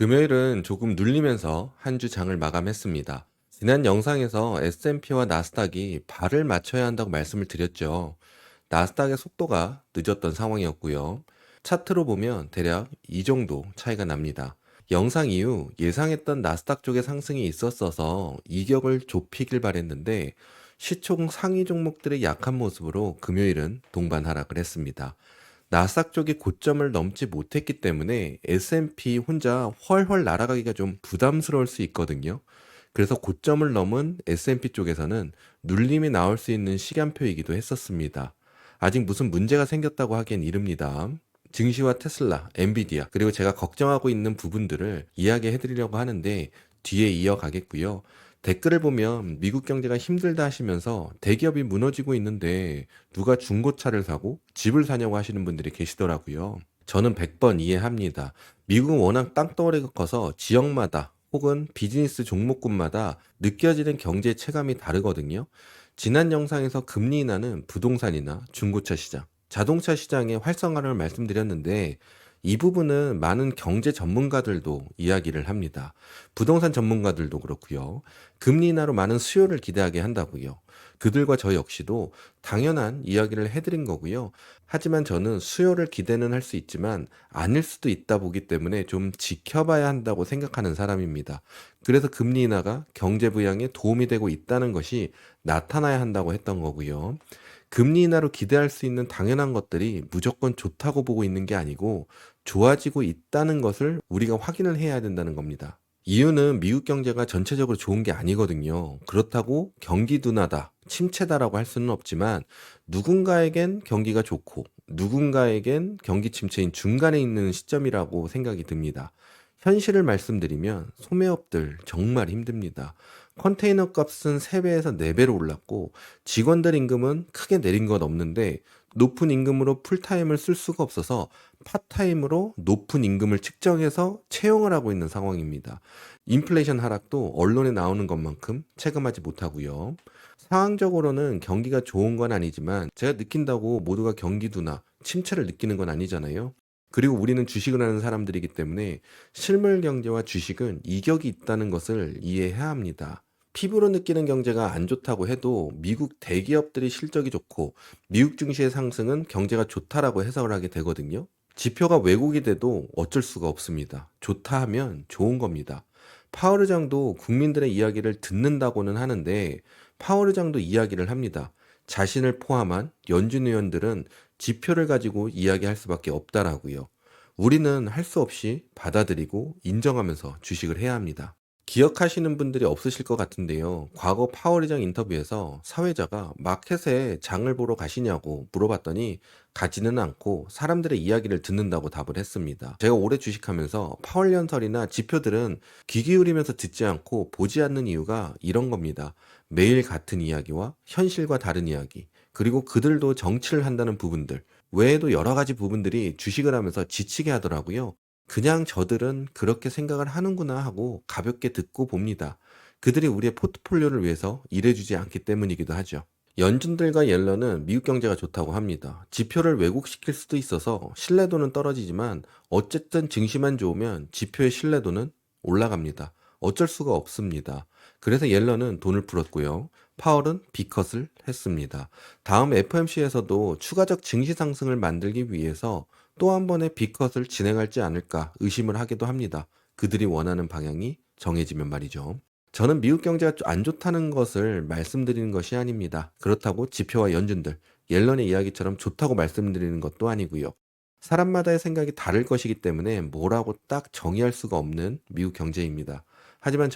금요일은 조금 눌리면서 한 주 장을 마감했습니다. 지난 영상에서 S&P와 나스닥이 발을 맞춰야 한다고 말씀을 드렸죠. 나스닥의 속도가 늦었던 상황이었고요. 차트로 보면 대략 이 정도 차이가 납니다. 영상 이후 예상했던 나스닥 쪽의 상승이 있었어서 이격을 좁히길 바랬는데 시총 상위 종목들의 약한 모습으로 금요일은 동반 하락을 했습니다. 나스닥 쪽이 고점을 넘지 못했기 때문에 S&P 혼자 훨훨 날아가기가 좀 부담스러울 수 있거든요. 그래서 고점을 넘은 S&P 쪽에서는 눌림이 나올 수 있는 시간표이기도 했었습니다. 아직 무슨 문제가 생겼다고 하기엔 이릅니다. 증시와 테슬라, 엔비디아, 그리고 제가 걱정하고 있는 부분들을 이야기해 드리려고 하는데 뒤에 이어가겠고요. 댓글을 보면 미국 경제가 힘들다 하시면서 대기업이 무너지고 있는데 누가 중고차를 사고 집을 사냐고 하시는 분들이 계시더라고요. 저는 100번 이해합니다. 미국은 워낙 땅덩어리가 커서 지역마다 혹은 비즈니스 종목군마다 느껴지는 경제 체감이 다르거든요. 지난 영상에서 금리 인하는 부동산이나 중고차 시장, 자동차 시장의 활성화를 말씀드렸는데 이 부분은 많은 경제 전문가들도 이야기를 합니다. 부동산 전문가들도 그렇고요. 금리 인하로 많은 수요를 기대하게 한다고요. 그들과 저 역시도 당연한 이야기를 해드린 거고요. 하지만 저는 수요를 기대는 할 수 있지만 아닐 수도 있다 보기 때문에 좀 지켜봐야 한다고 생각하는 사람입니다. 그래서 금리 인하가 경제 부양에 도움이 되고 있다는 것이 나타나야 한다고 했던 거고요. 금리 인하로 기대할 수 있는 당연한 것들이 무조건 좋다고 보고 있는 게 아니고 좋아지고 있다는 것을 우리가 확인을 해야 된다는 겁니다. 이유는 미국 경제가 전체적으로 좋은 게 아니거든요. 그렇다고 경기 둔화다, 침체다라고 할 수는 없지만 누군가에겐 경기가 좋고 누군가에겐 경기 침체인 중간에 있는 시점이라고 생각이 듭니다. 현실을 말씀드리면 소매업들 정말 힘듭니다. 컨테이너 값은 3배에서 4배로 올랐고 직원들 임금은 크게 내린 건 없는데 높은 임금으로 풀타임을 쓸 수가 없어서 파타임으로 높은 임금을 측정해서 채용을 하고 있는 상황입니다. 인플레이션 하락도 언론에 나오는 것만큼 체감하지 못하고요. 상황적으로는 경기가 좋은 건 아니지만 제가 느낀다고 모두가 경기 둔화, 침체를 느끼는 건 아니잖아요. 그리고 우리는 주식을 하는 사람들이기 때문에 실물 경제와 주식은 이격이 있다는 것을 이해해야 합니다. 피부로 느끼는 경제가 안 좋다고 해도 미국 대기업들이 실적이 좋고 미국 증시의 상승은 경제가 좋다라고 해석을 하게 되거든요. 지표가 왜곡이 돼도 어쩔 수가 없습니다. 좋다 하면 좋은 겁니다. 파월 의장도 국민들의 이야기를 듣는다고는 하는데 파월 의장도 이야기를 합니다. 자신을 포함한 연준 의원들은 지표를 가지고 이야기할 수밖에 없다라고요. 우리는 할 수 없이 받아들이고 인정하면서 주식을 해야 합니다. 기억하시는 분들이 없으실 것 같은데요. 과거 파월 의장 인터뷰에서 사회자가 마켓에 장을 보러 가시냐고 물어봤더니 가지는 않고 사람들의 이야기를 듣는다고 답을 했습니다. 제가 오래 주식하면서 파월 연설이나 지표들은 귀 기울이면서 듣지 않고 보지 않는 이유가 이런 겁니다. 매일 같은 이야기와 현실과 다른 이야기, 그리고 그들도 정치를 한다는 부분들, 외에도 여러 가지 부분들이 주식을 하면서 지치게 하더라고요. 그냥 저들은 그렇게 생각을 하는구나 하고 가볍게 듣고 봅니다. 그들이 우리의 포트폴리오를 위해서 일해주지 않기 때문이기도 하죠. 연준들과 옐런은 미국 경제가 좋다고 합니다. 지표를 왜곡시킬 수도 있어서 신뢰도는 떨어지지만 어쨌든 증시만 좋으면 지표의 신뢰도는 올라갑니다. 어쩔 수가 없습니다. 그래서 옐런은 돈을 풀었고요. 파월은 B컷을 했습니다. 다음 FOMC에서도 추가적 증시 상승을 만들기 위해서 또 한 번의 B컷을 진행할지 않을까 의심을 하기도 합니다. 그들이 원하는 방향이 정해지면 말이죠. 저는 미국 경제가 안 좋다는 것을 말씀드리는 것이 아닙니다. 그렇다고 지표와 연준들, 옐런의 이야기처럼 좋다고 말씀드리는 것도 아니고요. 사람마다의 생각이 다를 것이기 때문에 뭐라고 딱 정의할 수가 없는 미국 경제입니다. 하지만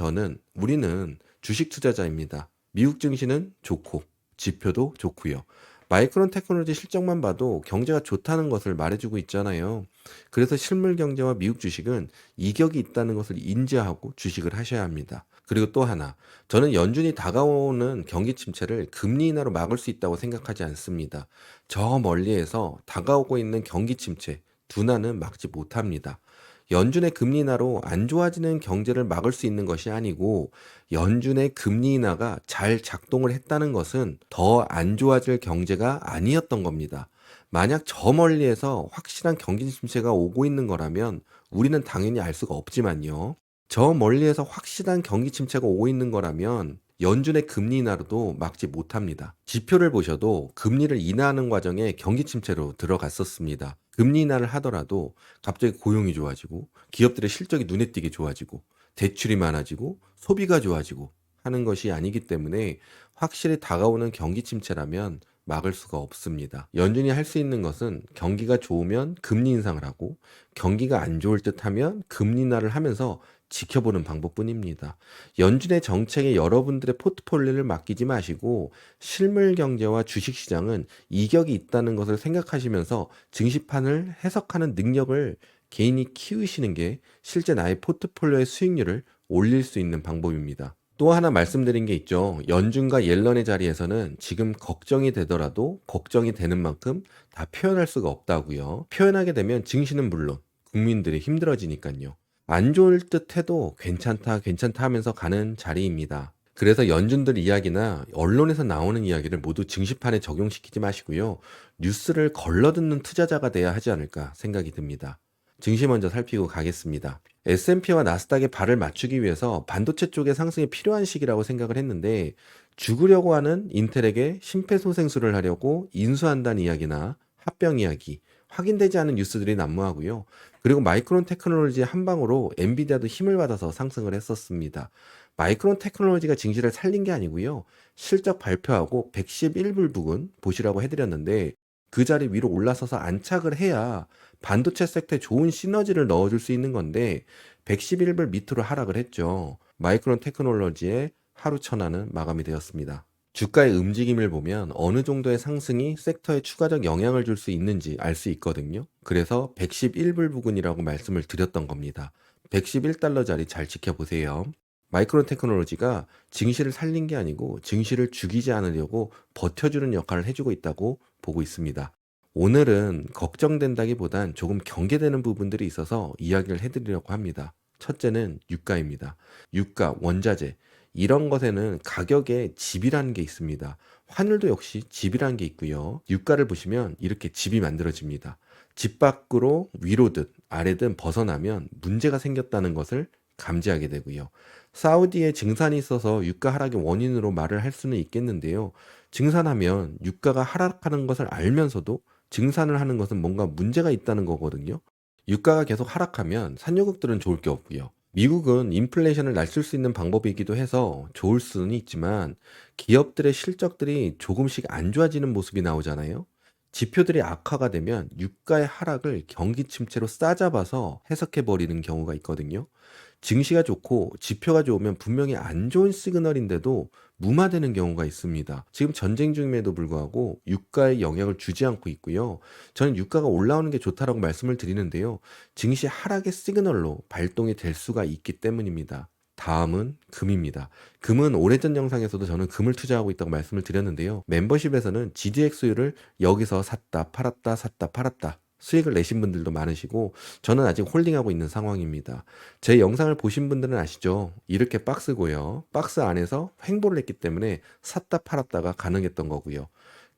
우리는 주식 투자자입니다. 미국 증시는 좋고, 지표도 좋고요. 마이크론 테크놀로지 실적만 봐도 경제가 좋다는 것을 말해주고 있잖아요. 그래서 실물 경제와 미국 주식은 이격이 있다는 것을 인지하고 주식을 하셔야 합니다. 그리고 또 하나, 저는 연준이 다가오는 경기 침체를 금리 인하로 막을 수 있다고 생각하지 않습니다. 저 멀리에서 다가오고 있는 경기 침체, 둔화는 막지 못합니다. 연준의 금리 인하로 안 좋아지는 경제를 막을 수 있는 것이 아니고 연준의 금리 인하가 잘 작동을 했다는 것은 더 안 좋아질 경제가 아니었던 겁니다. 만약 저 멀리에서 확실한 경기 침체가 오고 있는 거라면 우리는 당연히 알 수가 없지만요. 저 멀리에서 확실한 경기 침체가 오고 있는 거라면 연준의 금리 인하로도 막지 못합니다. 지표를 보셔도 금리를 인하하는 과정에 경기 침체로 들어갔었습니다. 금리 인하를 하더라도 갑자기 고용이 좋아지고 기업들의 실적이 눈에 띄게 좋아지고 대출이 많아지고 소비가 좋아지고 하는 것이 아니기 때문에 확실히 다가오는 경기 침체라면 막을 수가 없습니다. 연준이 할 수 있는 것은 경기가 좋으면 금리 인상을 하고 경기가 안 좋을 듯 하면 금리 인하를 하면서 지켜보는 방법뿐입니다. 연준의 정책에 여러분들의 포트폴리오를 맡기지 마시고 실물 경제와 주식 시장은 이격이 있다는 것을 생각하시면서 증시판을 해석하는 능력을 개인이 키우시는 게 실제 나의 포트폴리오의 수익률을 올릴 수 있는 방법입니다. 또 하나 말씀드린 게 있죠. 연준과 옐런의 자리에서는 지금 걱정이 되더라도 걱정이 되는 만큼 다 표현할 수가 없다고요. 표현하게 되면 증시는 물론 국민들이 힘들어지니까요. 안 좋을 듯 해도 괜찮다, 괜찮다 하면서 가는 자리입니다. 그래서 연준들 이야기나 언론에서 나오는 이야기를 모두 증시판에 적용시키지 마시고요. 뉴스를 걸러듣는 투자자가 돼야 하지 않을까 생각이 듭니다. 증시 먼저 살피고 가겠습니다. S&P와 나스닥의 발을 맞추기 위해서 반도체 쪽의 상승이 필요한 시기라고 생각을 했는데 죽으려고 하는 인텔에게 심폐소생술을 하려고 인수한다는 이야기나 합병 이야기, 확인되지 않은 뉴스들이 난무하고요. 그리고 마이크론 테크놀로지의 한 방으로 엔비디아도 힘을 받아서 상승을 했었습니다. 마이크론 테크놀로지가 증시를 살린 게 아니고요. 실적 발표하고 111불 부근 보시라고 해드렸는데 그 자리 위로 올라서서 안착을 해야 반도체 섹터에 좋은 시너지를 넣어줄 수 있는 건데 111불 밑으로 하락을 했죠. 마이크론 테크놀로지의 하루 천안은 마감이 되었습니다. 주가의 움직임을 보면 어느 정도의 상승이 섹터에 추가적 영향을 줄 수 있는지 알 수 있거든요. 그래서 111불 부근이라고 말씀을 드렸던 겁니다. 111달러 자리 잘 지켜보세요. 마이크론 테크놀로지가 증시를 살린 게 아니고 증시를 죽이지 않으려고 버텨주는 역할을 해주고 있다고 보고 있습니다. 오늘은 걱정된다기보단 조금 경계되는 부분들이 있어서 이야기를 해드리려고 합니다. 첫째는 유가입니다. 유가, 원자재 이런 것에는 가격에 집이라는 게 있습니다. 환율도 역시 집이라는 게 있고요. 유가를 보시면 이렇게 집이 만들어집니다. 집 밖으로 위로든 아래든 벗어나면 문제가 생겼다는 것을 감지하게 되고요. 사우디에 증산이 있어서 유가 하락의 원인으로 말을 할 수는 있겠는데요. 증산하면 유가가 하락하는 것을 알면서도 증산을 하는 것은 뭔가 문제가 있다는 거거든요. 유가가 계속 하락하면 산유국들은 좋을 게 없고요. 미국은 인플레이션을 낮출 수 있는 방법이기도 해서 좋을 수는 있지만 기업들의 실적들이 조금씩 안 좋아지는 모습이 나오잖아요. 지표들이 악화가 되면 유가의 하락을 경기 침체로 싸잡아서 해석해 버리는 경우가 있거든요. 증시가 좋고 지표가 좋으면 분명히 안 좋은 시그널인데도 무마되는 경우가 있습니다. 지금 전쟁 중임에도 불구하고 유가에 영향을 주지 않고 있고요. 저는 유가가 올라오는 게 좋다라고 말씀을 드리는데요. 증시 하락의 시그널로 발동이 될 수가 있기 때문입니다. 다음은 금입니다. 금은 오래전 영상에서도 저는 금을 투자하고 있다고 말씀을 드렸는데요. 멤버십에서는 GDX유를 여기서 샀다 팔았다 샀다 팔았다 수익을 내신 분들도 많으시고 저는 아직 홀딩하고 있는 상황입니다. 제 영상을 보신 분들은 아시죠? 이렇게 박스고요. 박스 안에서 횡보를 했기 때문에 샀다 팔았다가 가능했던 거고요.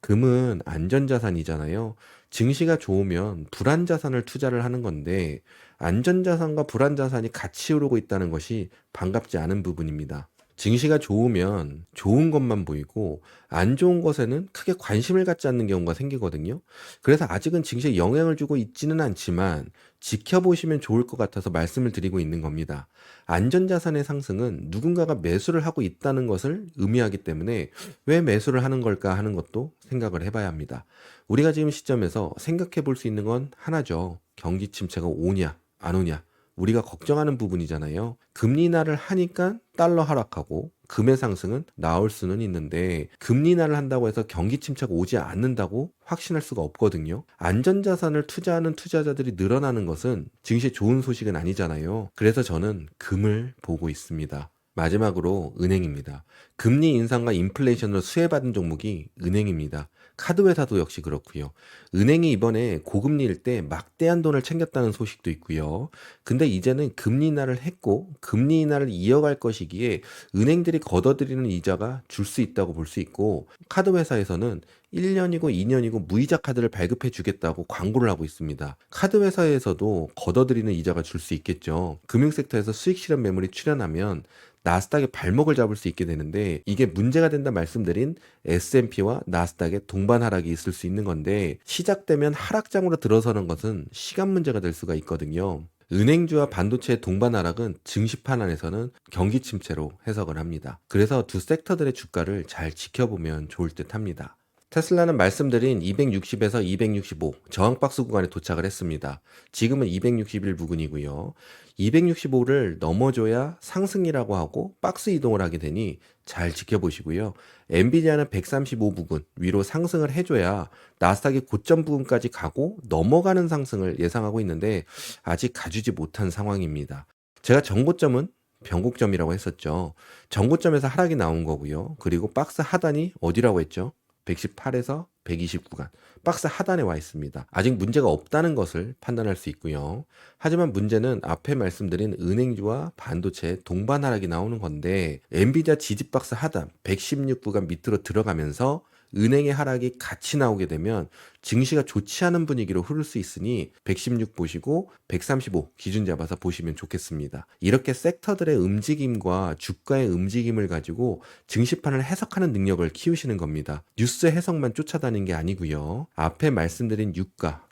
금은 안전자산이잖아요. 증시가 좋으면 불안자산을 투자를 하는 건데 안전자산과 불안자산이 같이 오르고 있다는 것이 반갑지 않은 부분입니다. 증시가 좋으면 좋은 것만 보이고 안 좋은 것에는 크게 관심을 갖지 않는 경우가 생기거든요. 그래서 아직은 증시에 영향을 주고 있지는 않지만 지켜보시면 좋을 것 같아서 말씀을 드리고 있는 겁니다. 안전자산의 상승은 누군가가 매수를 하고 있다는 것을 의미하기 때문에 왜 매수를 하는 걸까 하는 것도 생각을 해봐야 합니다. 우리가 지금 시점에서 생각해 볼 수 있는 건 하나죠. 경기 침체가 오냐, 안 오냐. 우리가 걱정하는 부분이잖아요. 금리 인하를 하니까 달러 하락하고 금의 상승은 나올 수는 있는데 금리 인하를 한다고 해서 경기 침체가 오지 않는다고 확신할 수가 없거든요. 안전자산을 투자하는 투자자들이 늘어나는 것은 증시에 좋은 소식은 아니잖아요. 그래서 저는 금을 보고 있습니다. 마지막으로 은행입니다. 금리 인상과 인플레이션으로 수혜받은 종목이 은행입니다. 카드 회사도 역시 그렇고요. 은행이 이번에 고금리일 때 막대한 돈을 챙겼다는 소식도 있고요. 근데 이제는 금리 인하를 했고 금리 인하를 이어갈 것이기에 은행들이 걷어들이는 이자가 줄 수 있다고 볼 수 있고 카드 회사에서는 1년이고 2년이고 무이자 카드를 발급해 주겠다고 광고를 하고 있습니다. 카드 회사에서도 걷어들이는 이자가 줄 수 있겠죠. 금융 섹터에서 수익 실현 매물이 출현하면 나스닥의 발목을 잡을 수 있게 되는데, 이게 문제가 된다 말씀드린 S&P와 나스닥의 동반 하락이 있을 수 있는 건데, 시작되면 하락장으로 들어서는 것은 시간 문제가 될 수가 있거든요. 은행주와 반도체의 동반 하락은 증시판 안에서는 경기 침체로 해석을 합니다. 그래서 두 섹터들의 주가를 잘 지켜보면 좋을 듯 합니다. 테슬라는 말씀드린 260에서 265 저항박스 구간에 도착을 했습니다. 지금은 261 부근이고요. 265를 넘어줘야 상승이라고 하고 박스 이동을 하게 되니 잘 지켜보시고요. 엔비디아는 135 부근 위로 상승을 해줘야 나스닥이 고점 부근까지 가고 넘어가는 상승을 예상하고 있는데, 아직 가주지 못한 상황입니다. 제가 정고점은 변곡점이라고 했었죠. 정고점에서 하락이 나온 거고요. 그리고 박스 하단이 어디라고 했죠? 118에서 120 구간, 박스 하단에 와 있습니다. 아직 문제가 없다는 것을 판단할 수 있고요. 하지만 문제는 앞에 말씀드린 은행주와 반도체의 동반 하락이 나오는 건데, 엔비디아 지지 박스 하단 116 구간 밑으로 들어가면서 은행의 하락이 같이 나오게 되면 증시가 좋지 않은 분위기로 흐를 수 있으니 116 보시고 135 기준 잡아서 보시면 좋겠습니다. 이렇게 섹터들의 움직임과 주가의 움직임을 가지고 증시판을 해석하는 능력을 키우시는 겁니다. 뉴스 해석만 쫓아다니는 게 아니고요. 앞에 말씀드린 유가,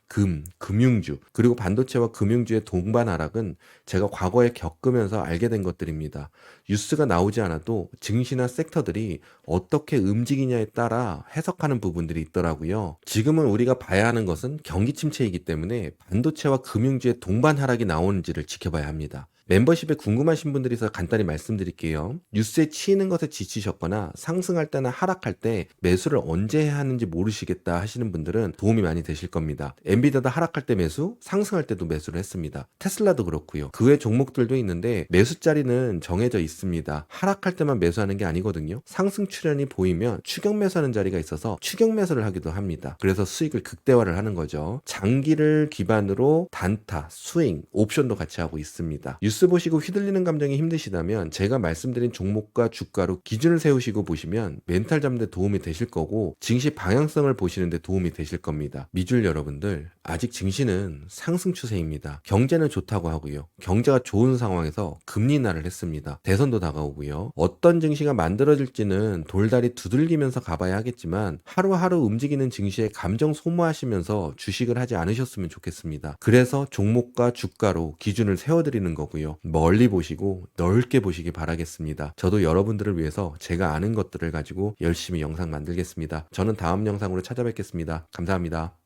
금융주, 그리고 반도체와 금융주의 동반 하락은 제가 과거에 겪으면서 알게 된 것들입니다. 뉴스가 나오지 않아도 증시나 섹터들이 어떻게 움직이냐에 따라 해석하는 부분들이 있더라고요. 지금은 우리가 봐야 하는 것은 경기 침체이기 때문에 반도체와 금융주의 동반 하락이 나오는지를 지켜봐야 합니다. 멤버십에 궁금하신 분들이 있어 간단히 말씀드릴게요. 뉴스에 치이는 것에 지치셨거나 상승할 때나 하락할 때 매수를 언제 해야 하는지 모르시겠다 하시는 분들은 도움이 많이 되실 겁니다. 엔비디아도 하락할 때 매수, 상승할 때도 매수를 했습니다. 테슬라도 그렇고요. 그 외 종목들도 있는데 매수 자리는 정해져 있습니다. 하락할 때만 매수하는 게 아니거든요. 상승 출현이 보이면 추격 매수하는 자리가 있어서 추격 매수를 하기도 합니다. 그래서 수익을 극대화를 하는 거죠. 장기를 기반으로 단타, 스윙, 옵션도 같이 하고 있습니다. 뉴스 보시고 휘둘리는 감정이 힘드시다면 제가 말씀드린 종목과 주가로 기준을 세우시고 보시면 멘탈 잡는 데 도움이 되실 거고, 증시 방향성을 보시는 데 도움이 되실 겁니다. 미줄 여러분들, 아직 증시는 상승 추세입니다. 경제는 좋다고 하고요. 경제가 좋은 상황에서 금리 인하를 했습니다. 대선도 다가오고요. 어떤 증시가 만들어질지는 돌다리 두들기면서 가봐야 하겠지만, 하루하루 움직이는 증시에 감정 소모하시면서 주식을 하지 않으셨으면 좋겠습니다. 그래서 종목과 주가로 기준을 세워드리는 거고요. 멀리 보시고 넓게 보시기 바라겠습니다. 저도 여러분들을 위해서 제가 아는 것들을 가지고 열심히 영상 만들겠습니다. 저는 다음 영상으로 찾아뵙겠습니다. 감사합니다.